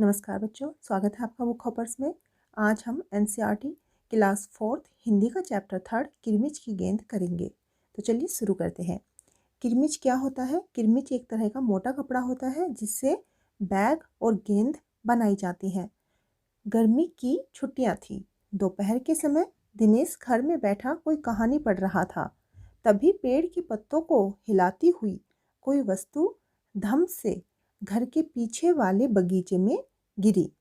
नमस्कार बच्चों, स्वागत है आपका बुक हॉपर्स में। आज हम एनसीईआरटी क्लास 4th हिंदी का चैप्टर 3 किरमिच की गेंद करेंगे। तो चलिए शुरू करते हैं। किरमिच क्या होता है? किरमिच एक तरह का मोटा कपड़ा होता है जिससे बैग और गेंद बनाई जाती है। गर्मी की छुट्टियां थी। दोपहर के समय दिनेश घर में बैठा कोई कहानी पढ़ रहा था। तभी पेड़ के पत्तों को हिलाती हुई कोई वस्तु धम से घर के पीछे वाले बगीचे में गिरी।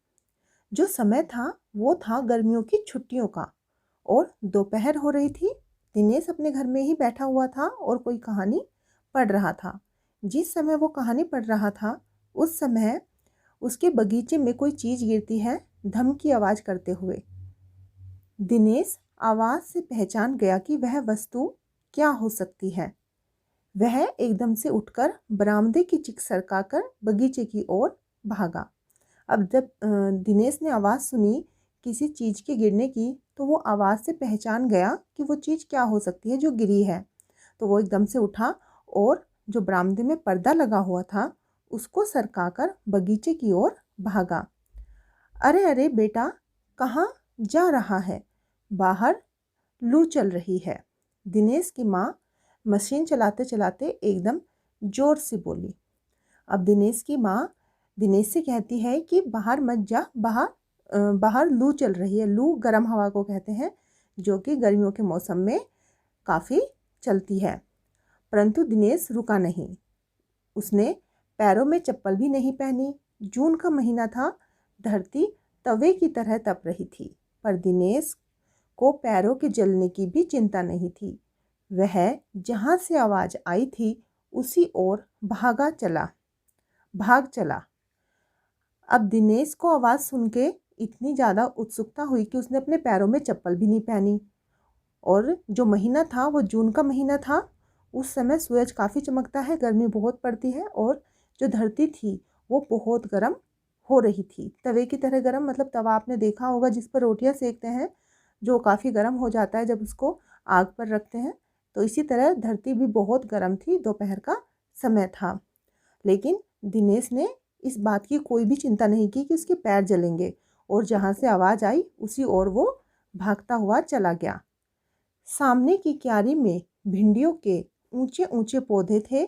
जो समय था वो था गर्मियों की छुट्टियों का और दोपहर हो रही थी। दिनेश अपने घर में ही बैठा हुआ था और कोई कहानी पढ़ रहा था। जिस समय वो कहानी पढ़ रहा था उस समय उसके बगीचे में कोई चीज़ गिरती है धम की आवाज़ करते हुए। दिनेश आवाज़ से पहचान गया कि वह वस्तु क्या हो सकती है। वह एकदम से उठकर बरामदे की चिक सरकाकर बगीचे की ओर भागा। अब जब दिनेश ने आवाज़ सुनी किसी चीज़ के गिरने की तो वो आवाज़ से पहचान गया कि वो चीज़ क्या हो सकती है जो गिरी है। तो वो एकदम से उठा और जो बरामदे में पर्दा लगा हुआ था उसको सरकाकर बगीचे की ओर भागा। अरे अरे बेटा, कहाँ जा रहा है? बाहर लू चल रही है। दिनेश की माँ मशीन चलाते चलाते एकदम जोर से बोली। अब दिनेश की माँ दिनेश से कहती है कि बाहर मत जा, बाहर लू चल रही है। लू गर्म हवा को कहते हैं जो कि गर्मियों के मौसम में काफ़ी चलती है। परंतु दिनेश रुका नहीं। उसने पैरों में चप्पल भी नहीं पहनी। जून का महीना था। धरती तवे की तरह तप रही थी, पर दिनेश को पैरों के जलने की भी चिंता नहीं थी। वह जहाँ से आवाज़ आई थी उसी ओर भाग चला। अब दिनेश को आवाज़ सुन के इतनी ज़्यादा उत्सुकता हुई कि उसने अपने पैरों में चप्पल भी नहीं पहनी। और जो महीना था वो जून का महीना था। उस समय सूरज काफ़ी चमकता है, गर्मी बहुत पड़ती है और जो धरती थी वो बहुत गर्म हो रही थी। तवे की तरह गर्म, मतलब तवा आपने देखा होगा जिस पर रोटियां सेकते हैं, जो काफ़ी गर्म हो जाता है जब उसको आग पर रखते हैं। तो इसी तरह धरती भी बहुत गर्म थी। दोपहर का समय था। लेकिन दिनेश ने इस बात की कोई भी चिंता नहीं की कि उसके पैर जलेंगे और जहाँ से आवाज़ आई उसी ओर वो भागता हुआ चला गया। सामने की क्यारी में भिंडियों के ऊंचे ऊंचे पौधे थे।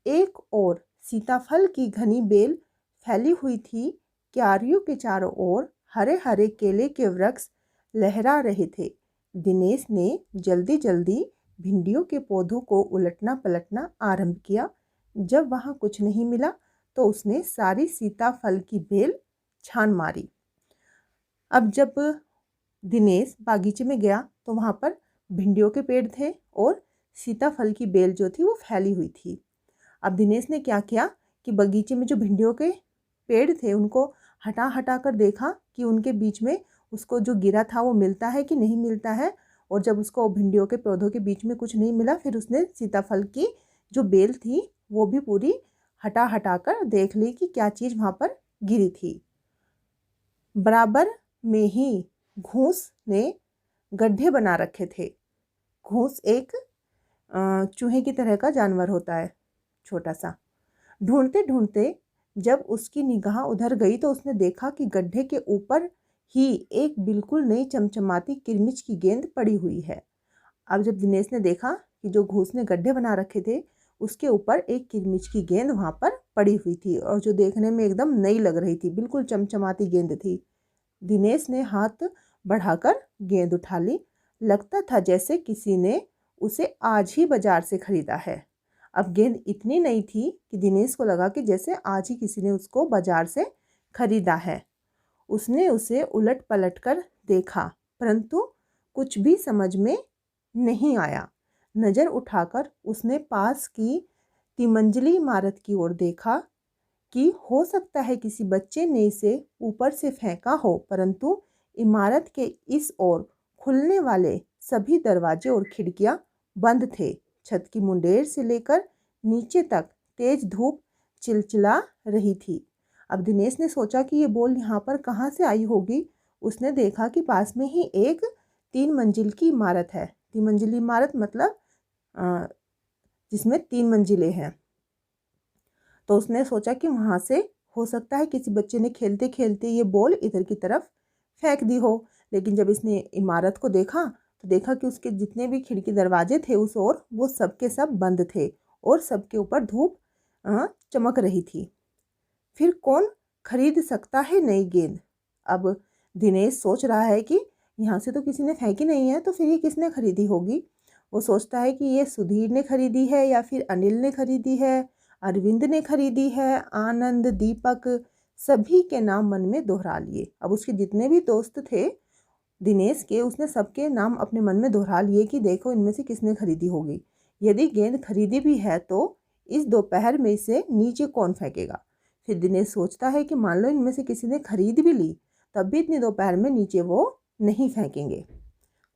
एक और सीताफल की घनी बेल फैली हुई थी। क्यारियों के चारों ओर हरे हरे केले के वृक्ष लहरा रहे थे। दिनेश ने जल्दी जल्दी भिंडियों के पौधों को उलटना पलटना आरंभ किया। जब वहाँ कुछ नहीं मिला तो उसने सारी सीताफल की बेल छान मारी। अब जब दिनेश बागीचे में गया तो वहाँ पर भिंडियों के पेड़ थे और सीताफल की बेल जो थी वो फैली हुई थी। अब दिनेश ने क्या किया कि बगीचे में जो भिंडियों के पेड़ थे उनको हटा हटा कर देखा कि उनके बीच में उसको जो गिरा था वो मिलता है कि नहीं मिलता है। और जब उसको भिंडियों के पौधों के बीच में कुछ नहीं मिला, फिर उसने सीताफल की जो बेल थी वो भी पूरी हटा हटा कर देख ली कि क्या चीज़ वहाँ पर गिरी थी। बराबर में ही घूस ने गड्ढे बना रखे थे। घूस एक चूहे की तरह का जानवर होता है, छोटा सा। ढूंढते ढूंढते जब उसकी निगाह उधर गई तो उसने देखा कि गड्ढे के ऊपर ही एक बिल्कुल नई चमचमाती किरमिच की गेंद पड़ी हुई है। अब जब दिनेश ने देखा कि जो घूस ने गड्ढे बना रखे थे उसके ऊपर एक किरमिच की गेंद वहाँ पर पड़ी हुई थी और जो देखने में एकदम नई लग रही थी, बिल्कुल चमचमाती गेंद थी। दिनेश ने हाथ बढ़ाकर गेंद उठा ली। लगता था जैसे किसी ने उसे आज ही बाजार से खरीदा है। अब गेंद इतनी नई थी कि दिनेश को लगा कि जैसे आज ही किसी ने उसको बाजार से खरीदा है। उसने उसे उलट पलट कर देखा, परंतु कुछ भी समझ में नहीं आया। नज़र उठाकर उसने पास की तिमंजिली इमारत की ओर देखा कि हो सकता है किसी बच्चे ने इसे ऊपर से फेंका हो, परंतु इमारत के इस ओर खुलने वाले सभी दरवाजे और खिड़कियां बंद थे। छत की मुंडेर से लेकर नीचे तक तेज धूप चिलचिला रही थी। अब दिनेश ने सोचा कि ये बॉल यहाँ पर कहाँ से आई होगी। उसने देखा कि पास में ही एक 3 मंजिल की इमारत है। 3 मंजिली इमारत मतलब जिसमें 3 मंजिलें हैं। तो उसने सोचा कि वहाँ से हो सकता है किसी बच्चे ने खेलते खेलते ये बॉल इधर की तरफ फेंक दी हो, लेकिन जब इसने इमारत को देखा तो देखा कि उसके जितने भी खिड़की दरवाजे थे उस ओर, वो सब के सब बंद थे और सबके ऊपर धूप चमक रही थी। फिर कौन खरीद सकता है नई गेंद? अब दिनेश सोच रहा है कि यहाँ से तो किसी ने फेंकी नहीं है, तो फिर ये किसने खरीदी होगी। वो सोचता है कि ये सुधीर ने खरीदी है या फिर अनिल ने खरीदी है, अरविंद ने खरीदी है, आनंद, दीपक, सभी के नाम मन में दोहरा लिए। अब उसके जितने भी दोस्त थे दिनेश के, उसने सबके नाम अपने मन में दोहरा लिए कि देखो इनमें से किसने खरीदी होगी। यदि गेंद खरीदी भी है तो इस दोपहर में इसे नीचे कौन फेंकेगा। फिर दिनेश सोचता है कि मान लो इनमें से किसी ने खरीद भी ली, तब भी इतनी दोपहर में नीचे वो नहीं फेंकेंगे।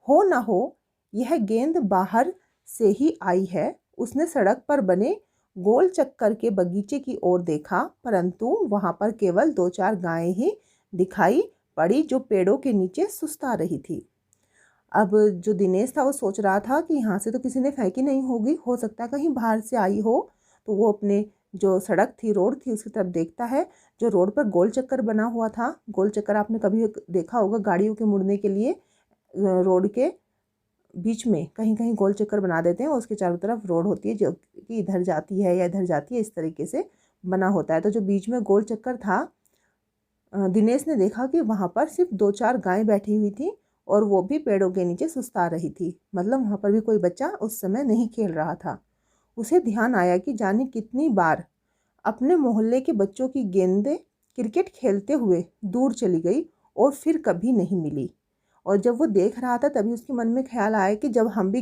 हो ना हो यह गेंद बाहर से ही आई है। उसने सड़क पर बने गोल चक्कर के बगीचे की ओर देखा, परंतु वहां पर केवल 2-4 गायें ही दिखाई पड़ी जो पेड़ों के नीचे सुस्ता रही थी। अब जो दिनेश था वो सोच रहा था कि यहाँ से तो किसी ने फेंकी नहीं होगी, हो सकता है कहीं बाहर से आई हो। तो वो अपने जो सड़क थी, रोड थी, उसकी तरफ देखता है। जो रोड पर गोल चक्कर बना हुआ था, गोल चक्कर आपने कभी देखा होगा गाड़ियों के मुड़ने के लिए, रोड के बीच में कहीं कहीं गोल चक्कर बना देते हैं और उसके चारों तरफ रोड होती है जो कि इधर जाती है या इधर जाती है, इस तरीके से बना होता है। तो जो बीच में गोल चक्कर था, दिनेश ने देखा कि वहाँ पर सिर्फ 2-4 गायें बैठी हुई थी और वो भी पेड़ों के नीचे सुस्ता रही थी। मतलब वहाँ पर भी कोई बच्चा उस समय नहीं खेल रहा था। उसे ध्यान आया कि जाने कितनी बार अपने मोहल्ले के बच्चों की गेंदें क्रिकेट खेलते हुए दूर चली गई और फिर कभी नहीं मिली। और जब वो देख रहा था तभी उसके मन में ख्याल आया कि जब हम भी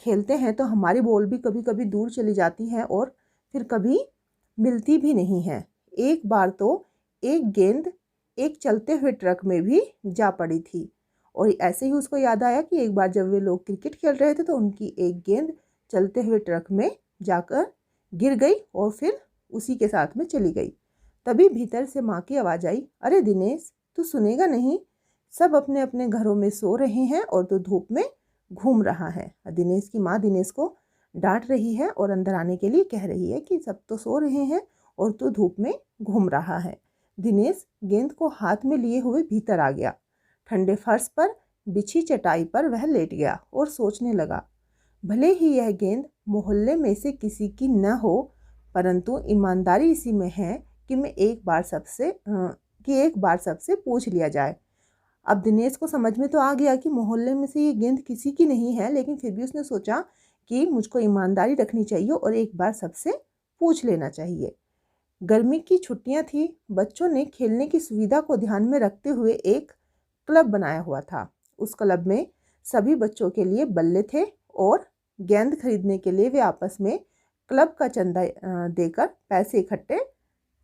खेलते हैं तो हमारी बॉल भी कभी कभी दूर चली जाती है और फिर कभी मिलती भी नहीं है। एक बार तो एक गेंद एक चलते हुए ट्रक में भी जा पड़ी थी। और ऐसे ही उसको याद आया कि एक बार जब वे लोग क्रिकेट खेल रहे थे तो उनकी एक गेंद चलते हुए ट्रक में जाकर गिर गई और फिर उसी के साथ में चली गई। तभी भीतर से माँ की आवाज़ आई, अरे दिनेश, तू सुनेगा नहीं? सब अपने अपने घरों में सो रहे हैं और तू धूप में घूम रहा है। दिनेश की माँ दिनेश को डांट रही है और अंदर आने के लिए कह रही है कि सब तो सो रहे हैं और तू धूप में घूम रहा है। दिनेश गेंद को हाथ में लिए हुए भीतर आ गया। ठंडे फर्श पर बिछी चटाई पर वह लेट गया और सोचने लगा, भले ही यह गेंद मोहल्ले में से किसी की न हो, परंतु ईमानदारी इसी में है कि एक बार सबसे पूछ लिया जाए। अब दिनेश को समझ में तो आ गया कि मोहल्ले में से ये गेंद किसी की नहीं है, लेकिन फिर भी उसने सोचा कि मुझको ईमानदारी रखनी चाहिए और एक बार सबसे पूछ लेना चाहिए। गर्मी की छुट्टियां थी। बच्चों ने खेलने की सुविधा को ध्यान में रखते हुए एक क्लब बनाया हुआ था। उस क्लब में सभी बच्चों के लिए बल्ले थे और गेंद खरीदने के लिए वे आपस में क्लब का चंदा देकर पैसे इकट्ठे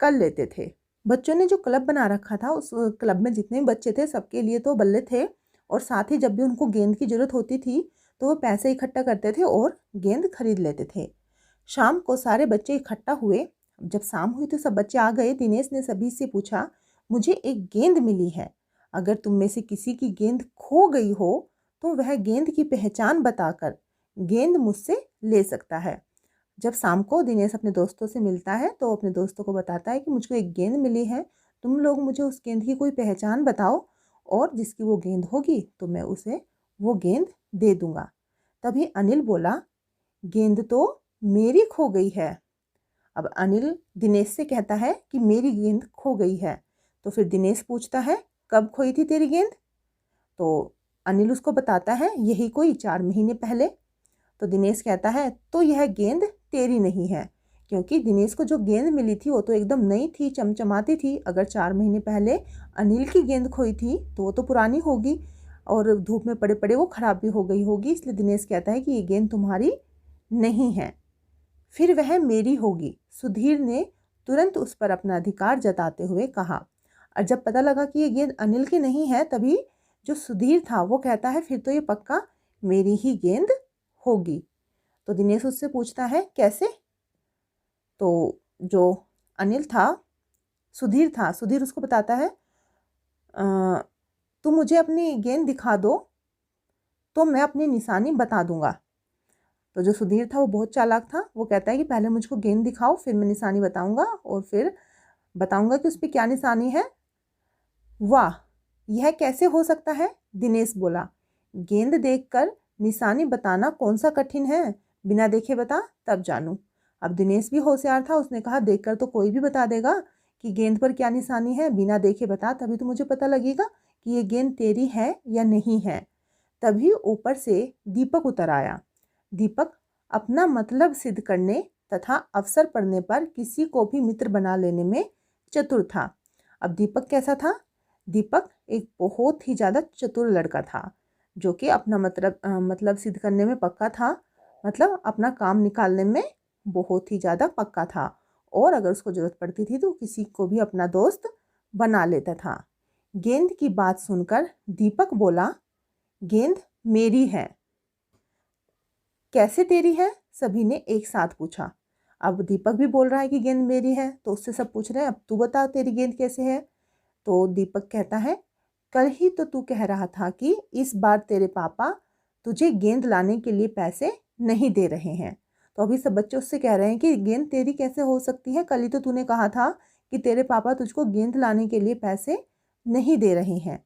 कर लेते थे। बच्चों ने जो क्लब बना रखा था, उस क्लब में जितने भी बच्चे थे सबके लिए तो बल्ले थे और साथ ही जब भी उनको गेंद की ज़रूरत होती थी तो वो पैसे इकट्ठा करते थे और गेंद खरीद लेते थे। शाम को सारे बच्चे इकट्ठा हुए। जब शाम हुई तो सब बच्चे आ गए। दिनेश ने सभी से पूछा, मुझे एक गेंद मिली है, अगर तुम में से किसी की गेंद खो गई हो तो वह गेंद की पहचान बताकर गेंद मुझसे ले सकता है। जब शाम को दिनेश अपने दोस्तों से मिलता है तो अपने दोस्तों को बताता है कि मुझको एक गेंद मिली है, तुम लोग मुझे उस गेंद की कोई पहचान बताओ और जिसकी वो गेंद होगी तो मैं उसे वो गेंद दे दूंगा। तभी अनिल बोला, गेंद तो मेरी खो गई है। अब अनिल दिनेश से कहता है कि मेरी गेंद खो गई है। तो फिर दिनेश पूछता है, कब खोई थी तेरी गेंद? तो अनिल उसको बताता है, यही कोई 4 महीने पहले। तो दिनेश कहता है, तो यह गेंद तेरी नहीं है, क्योंकि दिनेश को जो गेंद मिली थी वो तो एकदम नई थी, चमचमाती थी। अगर 4 महीने पहले अनिल की गेंद खोई थी तो वो तो पुरानी होगी और धूप में पड़े पड़े वो खराब भी हो गई होगी। इसलिए दिनेश कहता है कि ये गेंद तुम्हारी नहीं है, फिर वह मेरी होगी। सुधीर ने तुरंत उस पर अपना अधिकार जताते हुए कहा। और जब पता लगा कि ये गेंद अनिल की नहीं है, तभी जो सुधीर था वो कहता है, फिर तो ये पक्का मेरी ही गेंद होगी। तो दिनेश उससे पूछता है, कैसे? तो जो अनिल था, सुधीर उसको बताता है, तुम मुझे अपनी गेंद दिखा दो तो मैं अपनी निशानी बता दूंगा। तो जो सुधीर था वो बहुत चालाक था। वो कहता है कि पहले मुझको गेंद दिखाओ, फिर मैं निशानी बताऊंगा और फिर बताऊंगा कि उस पर क्या निशानी है। वाह, यह कैसे हो सकता है? दिनेश बोला। गेंद देखकर निशानी बताना कौन सा कठिन है, बिना देखे बता तब जानू। अब दिनेश भी होशियार था, उसने कहा देखकर तो कोई भी बता देगा कि गेंद पर क्या निशानी है, बिना देखे बता तभी तो मुझे पता लगेगा कि ये गेंद तेरी है या नहीं है। तभी ऊपर से दीपक उतर आया। दीपक अपना मतलब सिद्ध करने तथा अवसर पड़ने पर किसी को भी मित्र बना लेने में चतुर था। अब दीपक कैसा था? दीपक एक बहुत ही ज़्यादा चतुर लड़का था, जो कि अपना मतलब सिद्ध करने में पक्का था, मतलब अपना काम निकालने में बहुत ही ज़्यादा पक्का था, और अगर उसको ज़रूरत पड़ती थी तो किसी को भी अपना दोस्त बना लेता था। गेंद की बात सुनकर दीपक बोला, गेंद मेरी है। कैसे तेरी है? सभी ने एक साथ पूछा। अब दीपक भी बोल रहा है कि गेंद मेरी है, तो उससे सब पूछ रहे हैं अब तू बता तेरी गेंद कैसे है। तो दीपक कहता है, कल ही तो तू कह रहा था कि इस बार तेरे पापा तुझे गेंद लाने के लिए पैसे नहीं दे रहे हैं। तो अभी सब बच्चे उससे कह रहे हैं कि गेंद तेरी कैसे हो सकती है, कल ही तो तूने कहा था कि तेरे पापा तुझको गेंद लाने के लिए पैसे नहीं दे रहे हैं।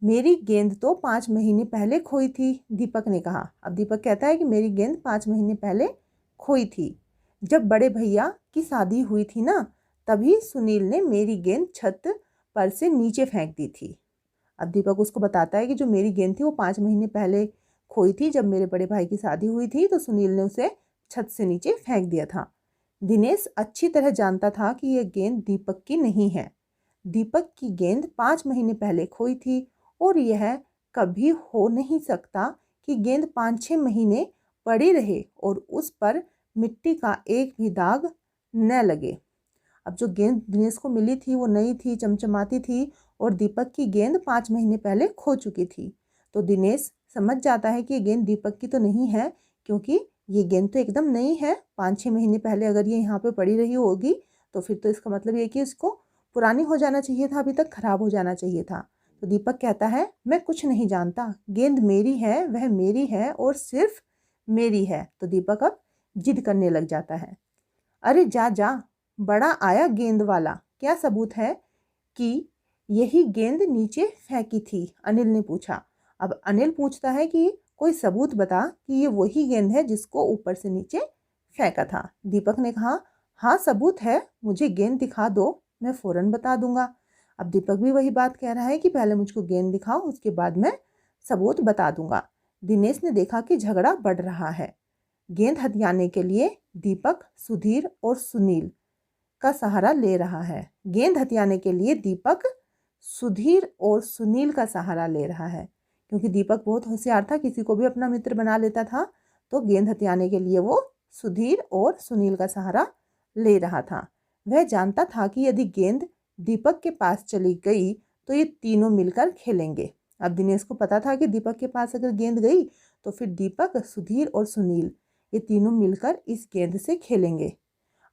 मेरी गेंद तो 5 महीने पहले खोई थी, दीपक ने कहा। अब दीपक कहता है कि मेरी गेंद 5 महीने पहले खोई थी। जब बड़े भैया की शादी हुई थी ना, तभी सुनील ने मेरी गेंद छत पर से नीचे फेंक दी थी। अब दीपक उसको बताता है कि जो मेरी गेंद थी वो 5 महीने पहले खोई थी, जब मेरे बड़े भाई की शादी हुई थी तो सुनील ने उसे छत से नीचे फेंक दिया था। दिनेश अच्छी तरह जानता था कि यह गेंद दीपक की नहीं है। दीपक की गेंद 5 महीने पहले खोई थी, और यह कभी हो नहीं सकता कि गेंद 5-6 महीने पड़ी रहे और उस पर मिट्टी का एक भी दाग न लगे। अब जो गेंद दिनेश को मिली थी वो नई थी, चमचमाती थी, और दीपक की गेंद 5 महीने पहले खो चुकी थी। तो दिनेश समझ जाता है कि ये गेंद दीपक की तो नहीं है, क्योंकि ये गेंद तो एकदम नई है। 5-6 महीने पहले अगर ये यहाँ पे पड़ी रही होगी तो फिर तो इसका मतलब ये कि इसको पुरानी हो जाना चाहिए था, अभी तक खराब हो जाना चाहिए था। तो दीपक कहता है, मैं कुछ नहीं जानता, गेंद मेरी है, वह मेरी है और सिर्फ मेरी है। तो दीपक अब जिद करने लग जाता है। अरे जा जा, बड़ा आया गेंद वाला, क्या सबूत है कि यही गेंद नीचे फेंकी थी? अनिल ने पूछा। अब अनिल पूछता है कि कोई सबूत बता कि ये वही गेंद है जिसको ऊपर से नीचे फेंका था। दीपक ने कहा, हाँ सबूत है, मुझे गेंद दिखा दो, मैं फौरन बता दूंगा। अब दीपक भी वही बात कह रहा है कि पहले मुझको गेंद दिखाओ, उसके बाद मैं सबूत बता दूंगा। दिनेश ने देखा कि झगड़ा बढ़ रहा है। गेंद हथियाने के लिए दीपक, सुधीर और सुनील का सहारा ले रहा है। गेंद हथियाने के लिए दीपक, सुधीर और सुनील का सहारा ले रहा है, क्योंकि दीपक बहुत होशियार था, किसी को भी अपना मित्र बना लेता था। तो गेंद हथियाने के लिए वो सुधीर और सुनील का सहारा ले रहा था। वह जानता था कि यदि गेंद दीपक के पास चली गई तो ये तीनों मिलकर खेलेंगे। अब दिनेश को पता था कि दीपक के पास अगर गेंद गई तो फिर दीपक, सुधीर और सुनील ये तीनों मिलकर इस गेंद से खेलेंगे।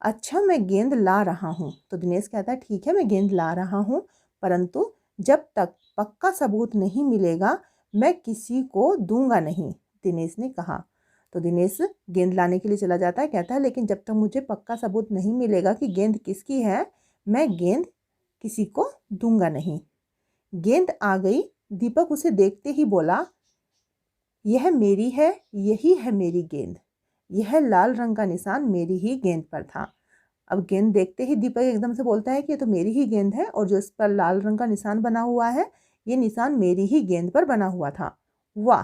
अच्छा, मैं गेंद ला रहा हूँ। तो दिनेश कहता है, ठीक है मैं गेंद ला रहा हूँ, परंतु जब तक पक्का सबूत नहीं मिलेगा मैं किसी को दूंगा नहीं, दिनेश ने कहा। तो दिनेश गेंद लाने के लिए चला जाता है, कहता है लेकिन जब तक मुझे पक्का सबूत नहीं मिलेगा कि गेंद किसकी है, मैं गेंद किसी को दूंगा नहीं। गेंद आ गई। दीपक उसे देखते ही बोला, यह मेरी है, यही है मेरी गेंद। यह लाल रंग का निशान मेरी ही गेंद पर था। अब गेंद देखते ही दीपक एकदम से बोलता है कि ये तो मेरी ही गेंद है, और जो इस पर लाल रंग का निशान बना हुआ है ये निशान मेरी ही गेंद पर बना हुआ था। वाह,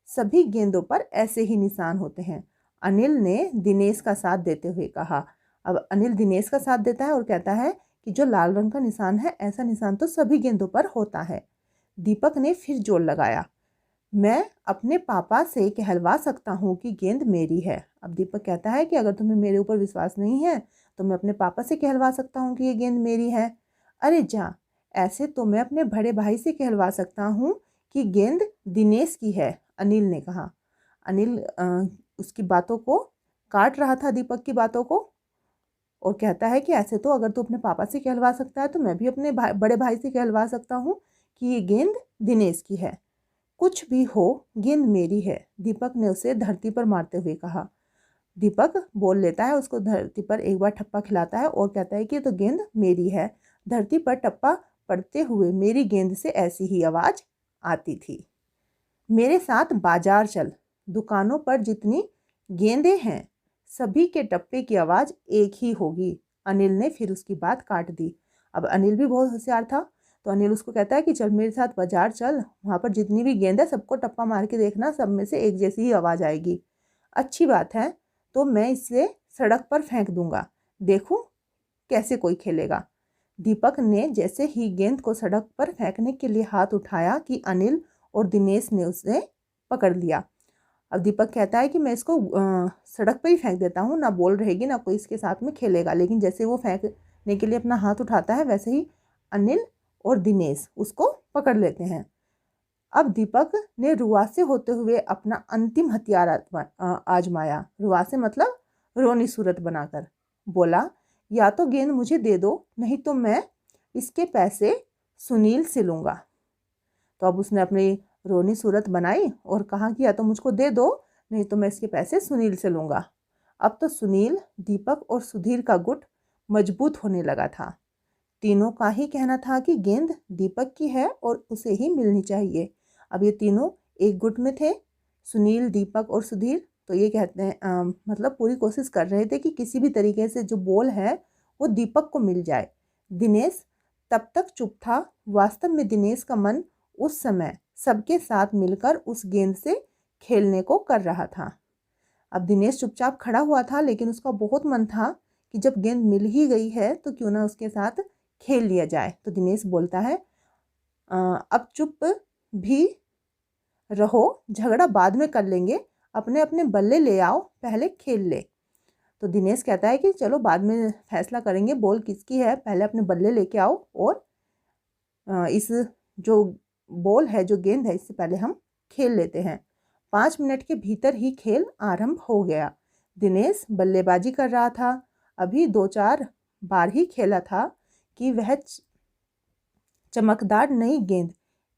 सभी गेंदों पर ऐसे ही निशान होते हैं, अनिल ने दिनेश का साथ देते हुए कहा। अब अनिल दिनेश का साथ देता है और कहता है कि जो लाल रंग का निशान है ऐसा निशान तो सभी गेंदों पर होता है। दीपक ने फिर जोर लगाया, मैं अपने पापा से कहलवा सकता हूँ कि गेंद मेरी है। अब दीपक कहता है कि अगर तुम्हें मेरे ऊपर विश्वास नहीं है तो मैं अपने पापा से कहलवा सकता हूँ कि ये गेंद मेरी है। अरे जा, ऐसे तो मैं अपने बड़े भाई से कहलवा सकता हूँ कि गेंद दिनेश की है, अनिल ने कहा। अनिल उसकी बातों को काट रहा था, दीपक की बातों को, और कहता है कि ऐसे तो अगर तू अपने पापा से कहलवा सकता है तो मैं भी अपने बड़े भाई से कहलवा सकता हूँ कि ये गेंद दिनेश की है। कुछ भी हो, गेंद मेरी है, दीपक ने उसे धरती पर मारते हुए कहा। दीपक बोल लेता है, उसको धरती पर एक बार ठप्पा खिलाता है और कहता है कि ये तो गेंद मेरी है। धरती पर टप्पा पड़ते हुए मेरी गेंद से ऐसी ही आवाज़ आती थी। मेरे साथ बाजार चल, दुकानों पर जितनी गेंदें हैं सभी के टप्पे की आवाज़ एक ही होगी। अनिल ने फिर उसकी बात काट दी। अब अनिल भी बहुत होशियार था, तो अनिल उसको कहता है कि चल मेरे साथ बाजार चल, वहाँ पर जितनी भी गेंद है सबको टप्पा मार के देखना, सब में से एक जैसी ही आवाज़ आएगी। अच्छी बात है, तो मैं इसे सड़क पर फेंक दूंगा, देखूं कैसे कोई खेलेगा। दीपक ने जैसे ही गेंद को सड़क पर फेंकने के लिए हाथ उठाया कि अनिल और दिनेश ने उसे पकड़ लिया। अब दीपक कहता है कि मैं इसको सड़क पर ही फेंक देता हूँ, ना बॉल रहेगी ना कोई इसके साथ में खेलेगा। लेकिन जैसे वो फेंकने के लिए अपना हाथ उठाता है वैसे ही अनिल और दिनेश उसको पकड़ लेते हैं। अब दीपक ने रुआसे होते हुए अपना अंतिम हथियार आजमाया। रुआसे मतलब रोनी सूरत बनाकर बोला, या तो गेंद मुझे दे दो, नहीं तो मैं इसके पैसे सुनील से लूँगा। तो अब उसने अपनी रोनी सूरत बनाई और कहा कि या तो मुझको दे दो, नहीं तो मैं इसके पैसे सुनील से लूँगा। अब तो सुनील, दीपक और सुधीर का गुट मजबूत होने लगा था। तीनों का ही कहना था कि गेंद दीपक की है और उसे ही मिलनी चाहिए। अब ये तीनों एक गुट में थे, सुनील, दीपक और सुधीर। तो ये कहते हैं मतलब पूरी कोशिश कर रहे थे कि किसी भी तरीके से जो बॉल है वो दीपक को मिल जाए। दिनेश तब तक चुप था। वास्तव में दिनेश का मन उस समय सबके साथ मिलकर उस गेंद से खेलने को कर रहा था। अब दिनेश चुपचाप खड़ा हुआ था, लेकिन उसका बहुत मन था कि जब गेंद मिल ही गई है तो क्यों ना उसके साथ खेल लिया जाए। तो दिनेश बोलता है, अब चुप भी रहो, झगड़ा बाद में कर लेंगे, अपने अपने बल्ले ले आओ, पहले खेल ले। तो दिनेश कहता है कि चलो बाद में फैसला करेंगे बॉल किसकी है, पहले अपने बल्ले लेके आओ और इस जो बॉल है, जो गेंद है, इससे पहले हम खेल लेते हैं। 5 मिनट के भीतर ही खेल आरंभ हो गया। दिनेश बल्लेबाजी कर रहा था। अभी 2-4 बार ही खेला था कि वह चमकदार नई गेंद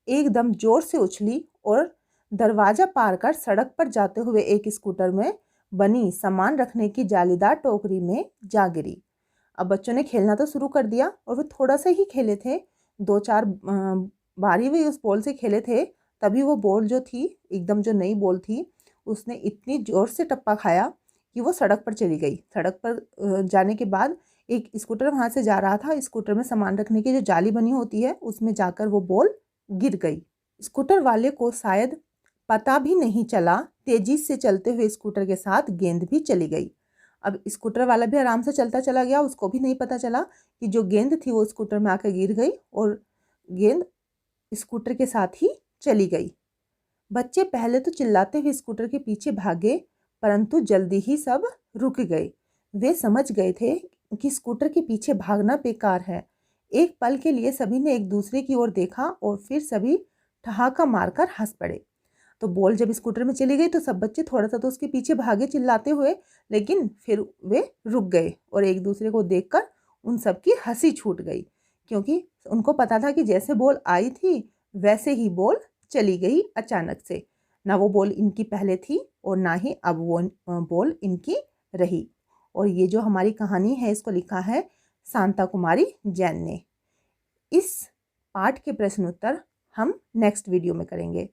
एकदम जोर से उछली और दरवाजा पार कर सड़क पर जाते हुए एक स्कूटर में बनी सामान रखने की जालीदार टोकरी में जा गिरी। अब बच्चों ने खेलना तो शुरू कर दिया और वो थोड़ा सा ही खेले थे, 2-4 बार ही उस बॉल से खेले थे। तभी वो बॉल जो थी, एकदम जो नई बॉल थी, उसने इतनी जोर से टप्पा खाया कि वो सड़क पर चली गई। सड़क पर जाने के बाद एक स्कूटर वहाँ से जा रहा था, स्कूटर में सामान रखने की जो जाली बनी होती है उसमें जाकर वो बॉल गिर गई। स्कूटर वाले को शायद पता भी नहीं चला, तेजी से चलते हुए स्कूटर के साथ गेंद भी चली गई। अब स्कूटर वाला भी आराम से चलता चला गया, उसको भी नहीं पता चला कि जो गेंद थी वो स्कूटर में आकर गिर गई और गेंद स्कूटर के साथ ही चली गई। बच्चे पहले तो चिल्लाते हुए स्कूटर के पीछे भागे, परंतु जल्दी ही सब रुक गए। वे समझ गए थे कि स्कूटर के पीछे भागना बेकार है। एक पल के लिए सभी ने एक दूसरे की ओर देखा और फिर सभी ठहाका मारकर हंस पड़े। तो बॉल जब स्कूटर में चली गई तो सब बच्चे थोड़ा सा तो उसके पीछे भागे चिल्लाते हुए, लेकिन फिर वे रुक गए और एक दूसरे को देखकर उन सब की हंसी छूट गई, क्योंकि उनको पता था कि जैसे बॉल आई थी वैसे ही बॉल चली गई अचानक से। ना वो बॉल इनकी पहले थी और ना ही अब वो बॉल इनकी रही। और ये जो हमारी कहानी है इसको लिखा है शांता कुमारी जैन ने। इस पाठ के प्रश्न उत्तर हम नेक्स्ट वीडियो में करेंगे।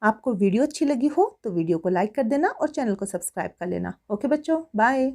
आपको वीडियो अच्छी लगी हो तो वीडियो को लाइक कर देना और चैनल को सब्सक्राइब कर लेना। ओके बच्चों, बाय।